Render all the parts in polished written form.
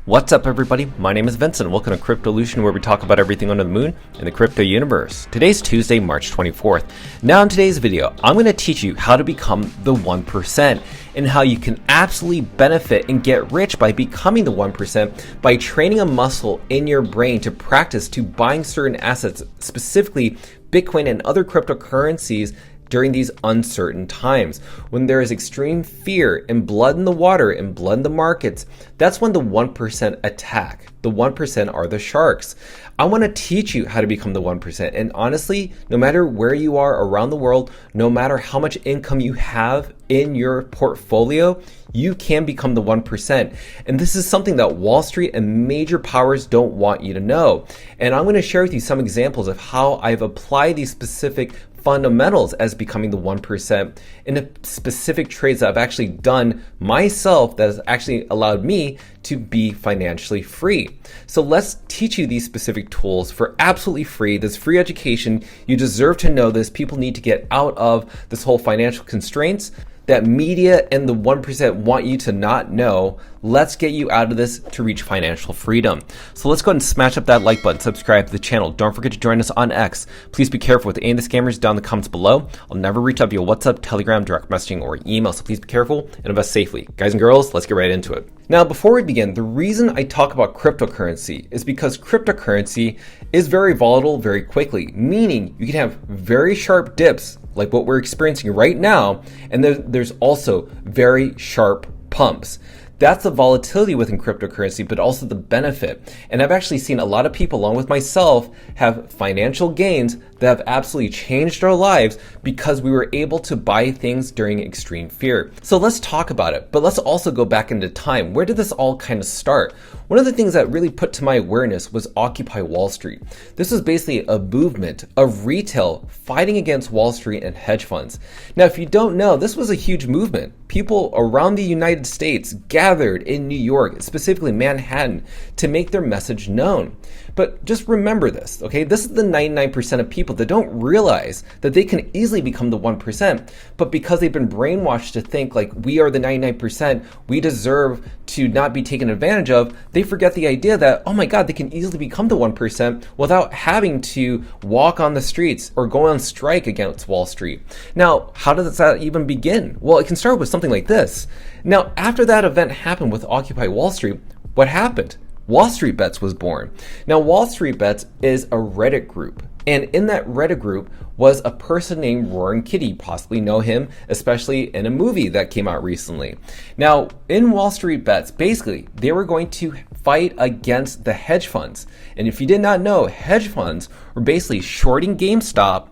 What's up, everybody? My name is Vincent. Welcome to Cryptolution, where we talk about everything under the moon in the crypto universe. Today's Tuesday, March 24th. Now in today's video, I'm going to teach you how to become the 1% and how you can absolutely benefit and get rich by becoming the 1% by training a muscle in your brain to practice to buying certain assets, specifically Bitcoin and other cryptocurrencies, during these uncertain times. When there is extreme fear and blood in the water and blood in the markets, that's when the 1% attack. The 1% are the sharks. I want to teach you how to become the 1%. And honestly, no matter where you are around the world, no matter how much income you have in your portfolio, you can become the 1%. And this is something that Wall Street and major powers don't want you to know. And I'm going to share with you some examples of how I've applied these specific fundamentals as becoming the 1% in the specific trades that I've actually done myself that has actually allowed me to be financially free. So let's teach you these specific tools for absolutely free. This free education. You deserve to know this. People need to get out of this whole financial constraints that media and the 1% want you to not know. Let's get you out of this to reach financial freedom. So let's go ahead and smash up that like button, subscribe to the channel. Don't forget to join us on X. Please be careful with any of the scammers down in the comments below. I'll never reach out via WhatsApp, Telegram, direct messaging, or email. So please be careful and invest safely. Guys and girls, let's get right into it. Now, before we begin, the reason I talk about cryptocurrency is because cryptocurrency is very volatile very quickly, meaning you can have very sharp dips like what we're experiencing right now, and there's also very sharp pumps. That's the volatility within cryptocurrency, but also the benefit. And I've actually seen a lot of people, along with myself, have financial gains that have absolutely changed our lives because we were able to buy things during extreme fear. So let's talk about it, but let's also go back into time. Where did this all kind of start? One of the things that really put to my awareness was Occupy Wall Street. This was basically a movement of retail fighting against Wall Street and hedge funds. Now, if you don't know, this was a huge movement. People around the United States gathered in New York, specifically Manhattan, to make their message known. But just remember this, okay? This is the 99% of people that don't realize that they can easily become the 1%, but because they've been brainwashed to think like we are the 99%, we deserve to not be taken advantage of, they forget the idea that, oh my God, they can easily become the 1% without having to walk on the streets or go on strike against Wall Street. Now, how does that even begin? Well, it can start with something like this. Now, after that event happened with Occupy Wall Street, what happened? Wall Street Bets was born. Now, Wall Street Bets is a Reddit group. And in that Reddit group was a person named Roaring Kitty. You possibly know him, especially in a movie that came out recently. Now, in Wall Street Bets, basically, they were going to fight against the hedge funds. And if you did not know, hedge funds were basically shorting GameStop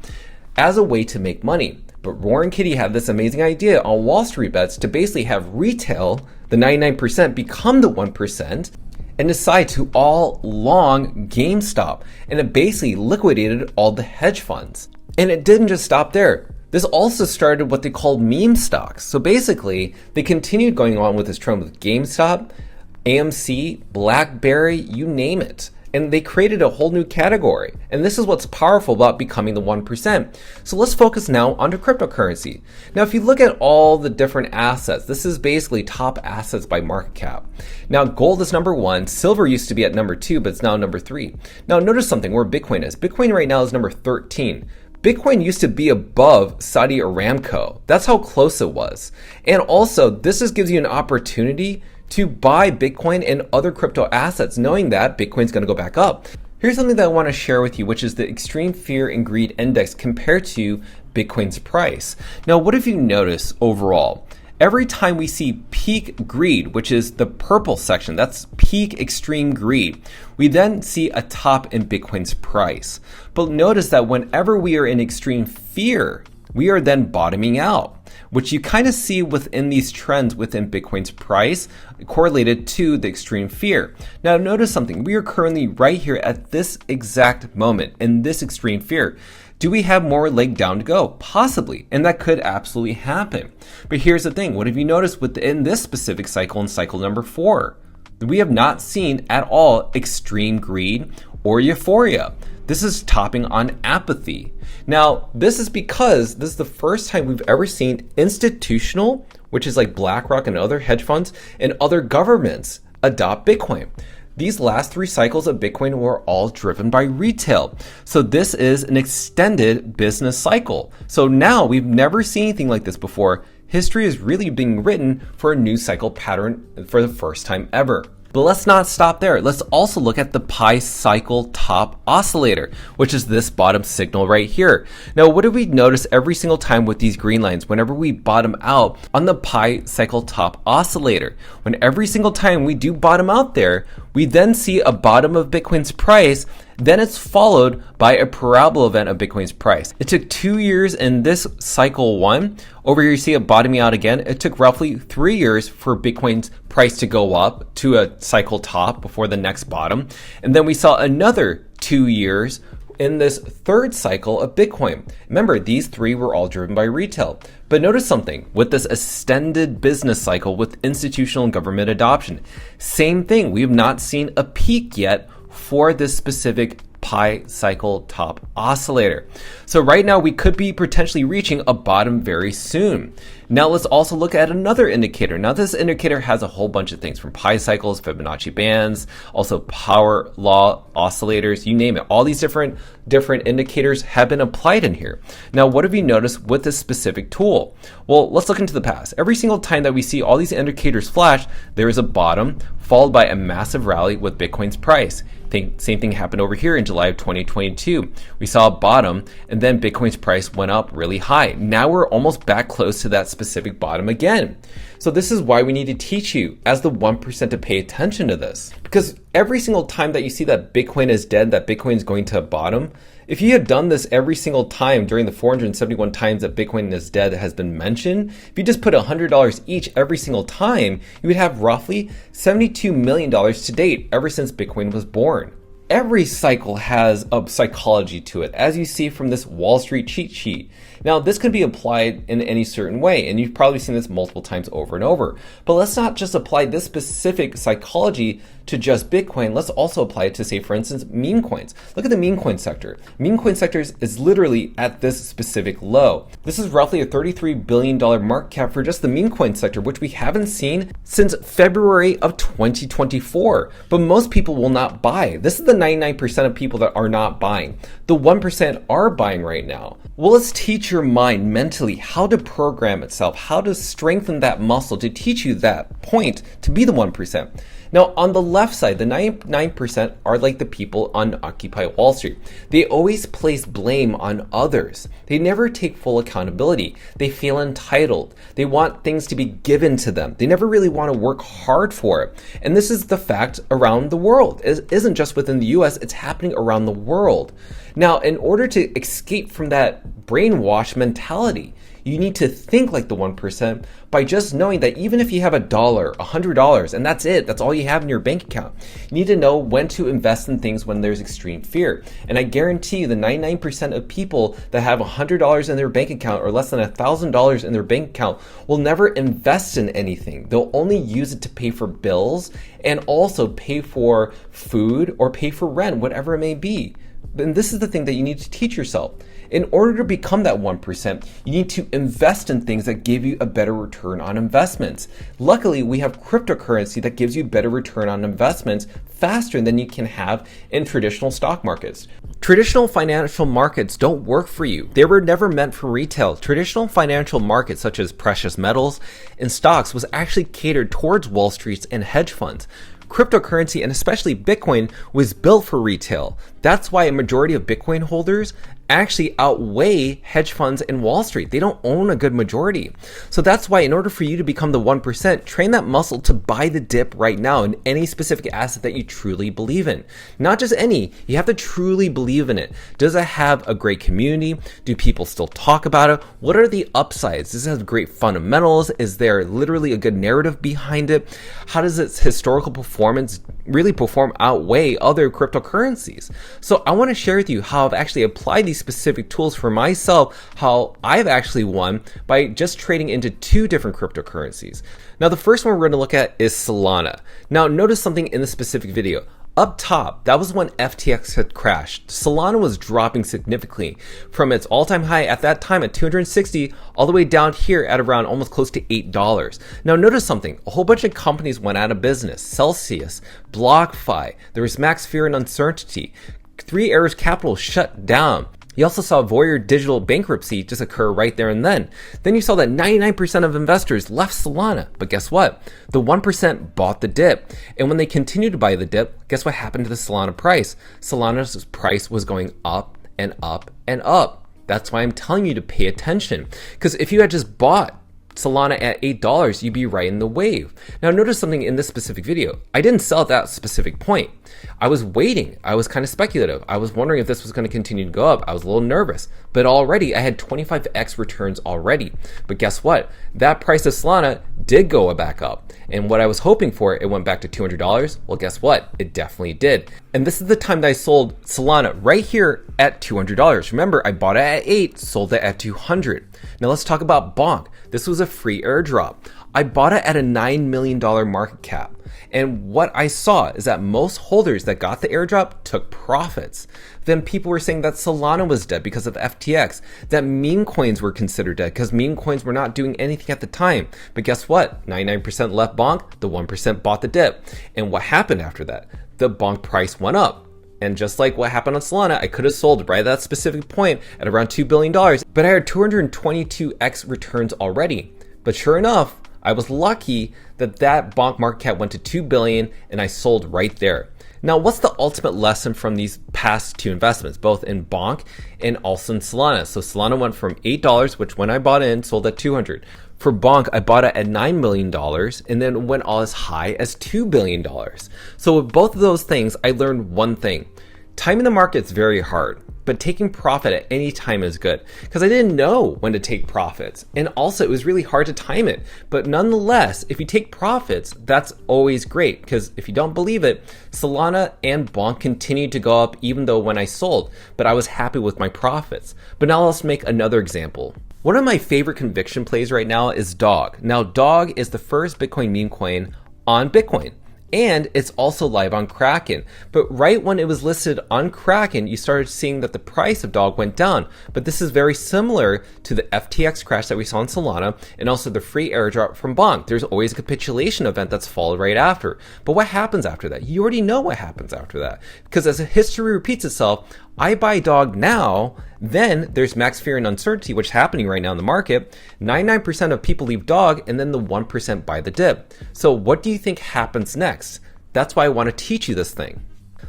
as a way to make money. But Roaring Kitty had this amazing idea on Wall Street Bets to basically have retail, the 99%, become the 1%, and decide to all long GameStop. And it basically liquidated all the hedge funds. And it didn't just stop there. This also started what they called meme stocks. So basically, they continued going on with this trend with GameStop, AMC, BlackBerry, you name it. And they created a whole new category. And this is what's powerful about becoming the 1%. So let's focus now onto cryptocurrency. Now, if you look at all the different assets, this is basically top assets by market cap. Now, gold is number 1. Silver used to be at number 2, but it's now number 3. Now, notice something where Bitcoin is. Bitcoin right now is number 13. Bitcoin used to be above Saudi Aramco. That's how close it was. And also, this just gives you an opportunity to buy Bitcoin and other crypto assets, knowing that Bitcoin's going to go back up. Here's something that I want to share with you, which is the extreme fear and greed index compared to Bitcoin's price. Now, what have you noticed overall? Every time we see peak greed, which is the purple section, that's peak extreme greed, we then see a top in Bitcoin's price. But notice that whenever we are in extreme fear, we are then bottoming out, which you kind of see within these trends within Bitcoin's price correlated to the extreme fear. Now, notice something. We are currently right here at this exact moment in this extreme fear. Do we have more leg down to go? Possibly, and that could absolutely happen. But here's the thing. What have you noticed within this specific cycle, in cycle number 4? We have not seen at all extreme greed or euphoria. This is topping on apathy. Now, this is because this is the first time we've ever seen institutional, which is like BlackRock and other hedge funds and other governments, adopt Bitcoin. These last 3 cycles of Bitcoin were all driven by retail. So this is an extended business cycle. So now we've never seen anything like this before. History is really being written for a new cycle pattern for the first time ever. But let's not stop there. Let's also look at the pi cycle top oscillator, which is this bottom signal right here. Now, what do we notice every single time with these green lines whenever we bottom out on the pi cycle top oscillator? When every single time we do bottom out there, we then see a bottom of Bitcoin's price, then it's followed by a parabola event of Bitcoin's price. It took 2 years in this cycle 1. Over here you see it bottoming out again. It took roughly 3 years for Bitcoin's price to go up to a cycle top before the next bottom. And then we saw another 2 years in this third cycle of Bitcoin. Remember, these 3 were all driven by retail. But notice something with this extended business cycle with institutional and government adoption. Same thing, we have not seen a peak yet for this specific pi cycle top oscillator. So right now we could be potentially reaching a bottom very soon. Now let's also look at another indicator. Now this indicator has a whole bunch of things from pi cycles, Fibonacci bands, also power law oscillators, you name it. All these different indicators have been applied in here. Now what have you noticed with this specific tool? Well, let's look into the past. Every single time that we see all these indicators flash, there is a bottom followed by a massive rally with Bitcoin's price. Same thing happened over here in July of 2022. We saw a bottom and then Bitcoin's price went up really high. Now we're almost back close to that specific bottom again. So this is why we need to teach you as the 1% to pay attention to this. Because every single time that you see that Bitcoin is dead, that Bitcoin is going to a bottom, if you had done this every single time during the 471 times that Bitcoin is dead has been mentioned, if you just put $100 each every single time, you would have roughly $72 million to date ever since Bitcoin was born. Every cycle has a psychology to it, as you see from this Wall Street cheat sheet. Now, this could be applied in any certain way, and you've probably seen this multiple times over and over. But let's not just apply this specific psychology to just Bitcoin. Let's also apply it to, say, for instance, meme coins. Look at the meme coin sector. Meme coin sector is literally at this specific low. This is roughly a $33 billion market cap for just the meme coin sector, which we haven't seen since February of 2024. But most people will not buy. This is the 99% of people that are not buying. The 1% are buying right now. Well, let's teach your mind mentally how to program itself, how to strengthen that muscle to teach you that point to be the 1%. Now, on the left side, the 99% are like the people on Occupy Wall Street. They always place blame on others. They never take full accountability. They feel entitled. They want things to be given to them. They never really want to work hard for it. And this is the fact around the world. It isn't just within the US, it's happening around the world. Now, in order to escape from that brainwash mentality, you need to think like the 1% by just knowing that even if you have $1, $100, and that's it, that's all you have in your bank account, you need to know when to invest in things when there's extreme fear. And I guarantee you the 99% of people that have $100 in their bank account or less than $1,000 in their bank account will never invest in anything. They'll only use it to pay for bills and also pay for food or pay for rent, whatever it may be. And this is the thing that you need to teach yourself. In order to become that 1%, you need to invest in things that give you a better return on investments. Luckily, we have cryptocurrency that gives you better return on investments faster than you can have in traditional stock markets. Traditional financial markets don't work for you. They were never meant for retail. Traditional financial markets such as precious metals and stocks was actually catered towards Wall Street and hedge funds. Cryptocurrency, and especially Bitcoin, was built for retail. That's why a majority of Bitcoin holders actually outweigh hedge funds and Wall Street. They don't own a good majority. So that's why in order for you to become the 1%, train that muscle to buy the dip right now in any specific asset that you truly believe in. Not just any, you have to truly believe in it. Does it have a great community? Do people still talk about it? What are the upsides? Does it have great fundamentals? Is there literally a good narrative behind it? How does its historical performance really outweigh other cryptocurrencies? So I want to share with you how I've actually applied these specific tools for myself, how I've actually won by just trading into 2 different cryptocurrencies. Now, the first one we're going to look at is Solana. Now, notice something in this specific video. Up top, that was when FTX had crashed. Solana was dropping significantly from its all-time high at that time at 260 all the way down here at around almost close to $8. Now notice something, a whole bunch of companies went out of business. Celsius, BlockFi, there was max fear and uncertainty. Three Arrows Capital shut down. You also saw Voyager Digital bankruptcy just occur right there and then. Then you saw that 99% of investors left Solana. But guess what? The 1% bought the dip. And when they continued to buy the dip, guess what happened to the Solana price? Solana's price was going up and up and up. That's why I'm telling you to pay attention. Because if you had just bought Solana at $8, you'd be right in the wave. Now notice something in this specific video. I didn't sell at that specific point. I was waiting. I was kind of speculative. I was wondering if this was going to continue to go up. I was a little nervous, but already I had 25x returns already. But guess what? That price of Solana did go back up. And what I was hoping for, it went back to $200. Well, guess what? It definitely did. And this is the time that I sold Solana right here at $200. Remember, I bought it at 8, sold it at 200. Now let's talk about Bonk. This was a free airdrop. I bought it at a $9 million market cap. And what I saw is that most holders that got the airdrop took profits. Then people were saying that Solana was dead because of FTX, that meme coins were considered dead because meme coins were not doing anything at the time. But guess what? 99% left Bonk, the 1% bought the dip. And what happened after that? The Bonk price went up. And just like what happened on Solana, I could have sold right at that specific point at around $2 billion, but I had 222x returns already. But sure enough, I was lucky that Bonk market cap went to 2 billion and I sold right there. Now, what's the ultimate lesson from these past two investments, both in Bonk and also in Solana? So Solana went from $8, which when I bought in, sold at 200. For Bonk, I bought it at $9 million and then went all as high as $2 billion. So with both of those things, I learned one thing. Timing the market is very hard, but taking profit at any time is good because I didn't know when to take profits. And also it was really hard to time it. But nonetheless, if you take profits, that's always great because if you don't believe it, Solana and Bonk continued to go up even though when I sold, but I was happy with my profits. But now let's make another example. One of my favorite conviction plays right now is Dog. Now Dog is the first Bitcoin meme coin on Bitcoin. And it's also live on Kraken. But right when it was listed on Kraken, you started seeing that the price of Dog went down. But this is very similar to the FTX crash that we saw in Solana and also the free airdrop from Bonk. There's always a capitulation event that's followed right after. But what happens after that? You already know what happens after that. Because as history repeats itself, I buy Dog now, then there's max fear and uncertainty, which is happening right now in the market. 99% of people leave Dog, and then the 1% buy the dip. So what do you think happens next? That's why I want to teach you this thing.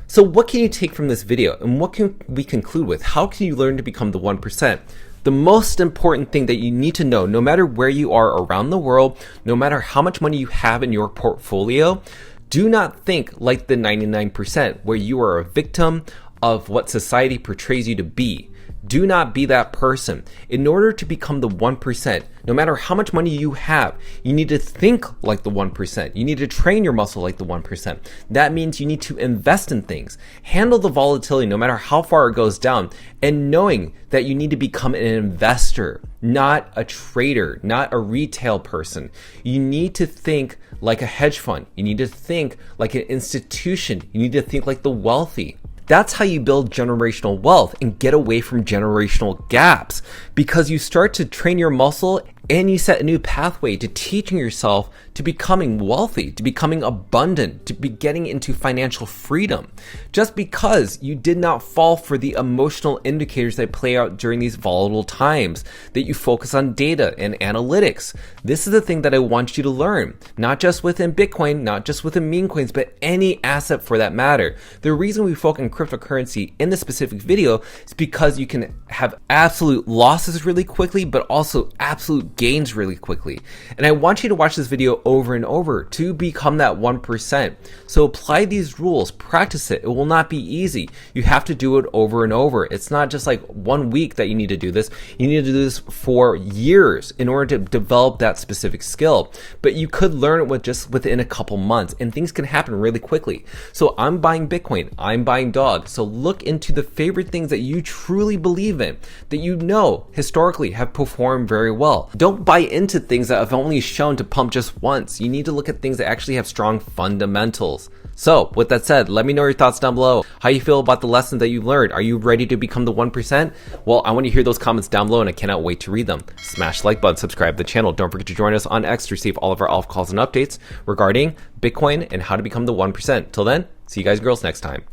So what can you take from this video, and what can we conclude with? How can you learn to become the 1%? The most important thing that you need to know, no matter where you are around the world, no matter how much money you have in your portfolio, do not think like the 99%, where you are a victim of what society portrays you to be. Do not be that person. In order to become the 1%, no matter how much money you have, you need to think like the 1%. You need to train your muscle like the 1%. That means you need to invest in things, handle the volatility no matter how far it goes down, and knowing that you need to become an investor, not a trader, not a retail person. You need to think like a hedge fund. You need to think like an institution. You need to think like the wealthy. That's how you build generational wealth and get away from generational gaps, because you start to train your muscle and you set a new pathway to teaching yourself to becoming wealthy, to becoming abundant, to be getting into financial freedom. Just because you did not fall for the emotional indicators that play out during these volatile times, that you focus on data and analytics. This is the thing that I want you to learn, not just within Bitcoin, not just within meme coins, but any asset for that matter. The reason we focus on cryptocurrency in this specific video is because you can have absolute losses really quickly, but also absolute gains really quickly. And I want you to watch this video over and over to become that 1%. So apply these rules, practice it. It will not be easy. You have to do it over and over. It's not just like 1 week that you need to do this. You need to do this for years in order to develop that specific skill. But you could learn it within a couple months, and things can happen really quickly. So I'm buying Bitcoin, I'm buying Dog. dog. So look into the favorite things that you truly believe in, that you know historically have performed very well. Don't buy into things that have only shown to pump just once. You need to look at things that actually have strong fundamentals. So with that said, let me know your thoughts down below. How you feel about the lessons that you've learned. Are you ready to become the 1%? Well, I want to hear those comments down below and I cannot wait to read them. Smash the like button, subscribe to the channel. Don't forget to join us on X to receive all of our alpha calls and updates regarding Bitcoin and how to become the 1%. Till then, see you guys and girls next time.